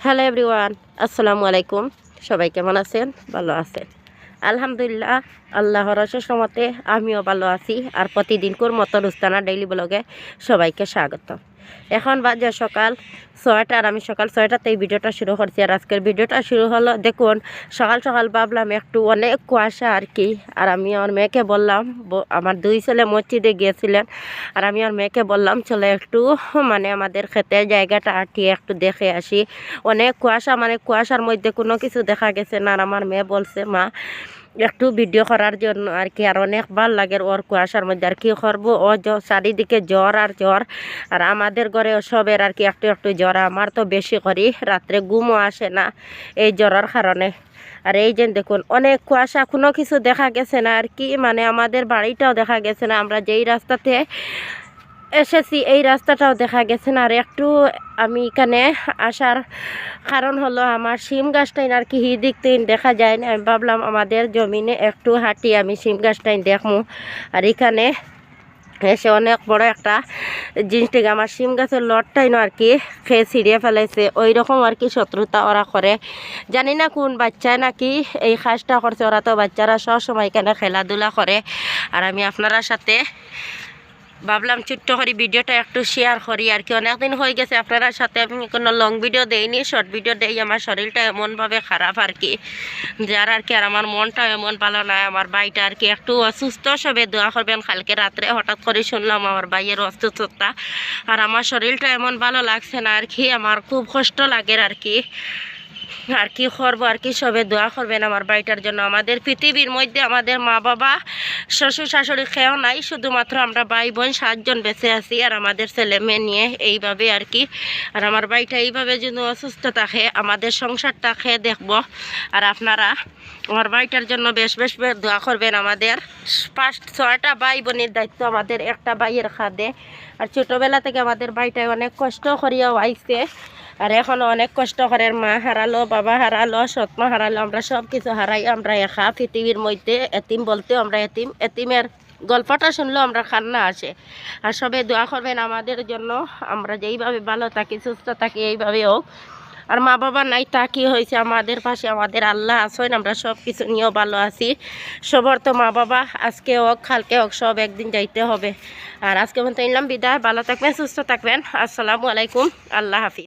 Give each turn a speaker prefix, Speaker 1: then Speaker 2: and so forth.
Speaker 1: Hello everyone, আসসালামু আলাইকুম। সবাই কেমন আছেন? ভালো আছেন? আলহামদুলিল্লাহ, আল্লাহর অশেষ রহমতে আমিও ভালো আছি। আর প্রতিদিনকার মতো রুস্তানা ডেইলি ব্লগে সবাইকে স্বাগত। এখন বাজে সকাল 6টা আর আমি সকাল 6টাতে এই ভিডিওটা শুরু করছি। আর আজকের ভিডিওটা শুরু হলো, দেখুন সকাল সকাল ভাবলাম একটু অনেক কুয়াশা আর কি। আর আমি আমার মেয়েকে বললাম, আমার দুই ছেলে মসজিদে গিয়েছিলেন, আর আমি আমার মেয়েকে বললাম চলে একটু আমাদের ক্ষেতের জায়গাটা আটিয়ে একটু দেখে আসি। অনেক কুয়াশা, কুয়াশার মধ্যে কোনো কিছু দেখা গেছে না। আর আমার মেয়ে বলছে মা একটু ভিডিও করার জন্য আর কি। আর অনেক ভালো লাগে ওর কুয়াশার মধ্যে আর কি করবো। ও চারিদিকে জ্বর আর জ্বর। আর আমাদের ঘরে সবের আর কি একটু একটু জ্বর। আমার তো বেশি করি, রাত্রে ঘুমও আসে না এই জ্বরের কারণে। আর এই যে দেখুন অনেক কুয়াশা, কোনো কিছু দেখা গেছে না আর কি। আমাদের বাড়িটাও দেখা গেছে না, আমরা যেই রাস্তাতে এসেছি এই রাস্তাটাও দেখা গেছে না। আর একটু আমি এখানে আসার কারণ হলো আমার শিম গাছটাই আর কি দিকতেই দেখা যায় না। আমি ভাবলাম আমাদের জমিনে একটু হাঁটি, আমি শিম গাছটাই দেখবো। আর এখানে এসে অনেক বড় একটা জিনিস থেকে আমার শিম গাছের লটটাই আর কি খেয়ে ছিঁড়িয়ে ফেলাইছে। ওই রকম আর কি শত্রুতা ওরা করে, জানি না কোন বাচ্চায় নাকি এই কাজটা করছে। ওরা তো বাচ্চারা সবসময় এখানে খেলাধুলা করে। আর আমি আপনারা সাথে ভাবলাম ছোট্ট করে ভিডিওটা একটু শেয়ার করি আর কি। অনেকদিন হয়ে গেছে আপনার সাথে আমি কোনো লং ভিডিও দেইনি, শর্ট ভিডিও দেই। আমার শরীরটা এমনভাবে খারাপ আর কি, যার আর কি। আর আমার মনটা এমন ভালো নয়। আমার ভাইটা আর কি একটু অসুস্থ, সবে দোয়া করবেন। কালকে রাত্রে হঠাৎ করে শুনলাম আমার ভাইয়ের অসুস্থতা। আর আমার শরীরটা এমন ভালো লাগছে না আর কি, আমার খুব কষ্ট লাগে আর কি। আর কি করবো আর কি, সবে দোয়া করবেন আমার বাড়িটার জন্য। আমাদের পৃথিবীর মধ্যে আমাদের মা বাবা শ্বশুর শাশুড়ি খেয়েও নাই, শুধুমাত্র আমরা ভাই বোন 7 জন বেঁচে আছি। আর আমাদের ছেলে মেয়ে নিয়ে এইভাবে আর কি। আর আমার বাড়িটা এইভাবে যদি অসুস্থ থাকে, আমাদের সংসারটা খেয়ে দেখবো। আর আপনারা আমার বাড়িটার জন্য বেশ বেশ দোয়া করবেন। আমাদের 5-6টা ভাই বোনের দায়িত্ব আমাদের, একটা ভাইয়ের খাদে। আর ছোটোবেলা থেকে আমাদের বাড়িটায় অনেক কষ্ট করিয়াও আইছে। আর এখনও অনেক কষ্ট করে, মা হারালো, বাবা হারালো, সৎমা হারালো, আমরা সব কিছু হারাই। আমরা একা পৃথিবীর মধ্যে, এতিম বলতেও আমরা এতিম। এতিমের গল্পটা শুনলেও আমরা কান্না আসে। আর সবাই দোয়া করবেন আমাদের জন্য, আমরা যেইভাবে ভালো থাকি সুস্থ থাকি এইভাবে হোক। আর মা বাবা নাই তা কি হয়েছে, আমাদের পাশে আমাদের আল্লাহ আছেন, আমরা সব কিছু নিয়েও ভালো আছি। সবার তো মা বাবা আজকে হোক কালকে হোক সব একদিন যাইতে হবে। আর আজকে মতো নিলাম বিদায়, ভালো থাকবেন সুস্থ থাকবেন। আসসালামু আলাইকুম, আল্লাহ হাফিজ।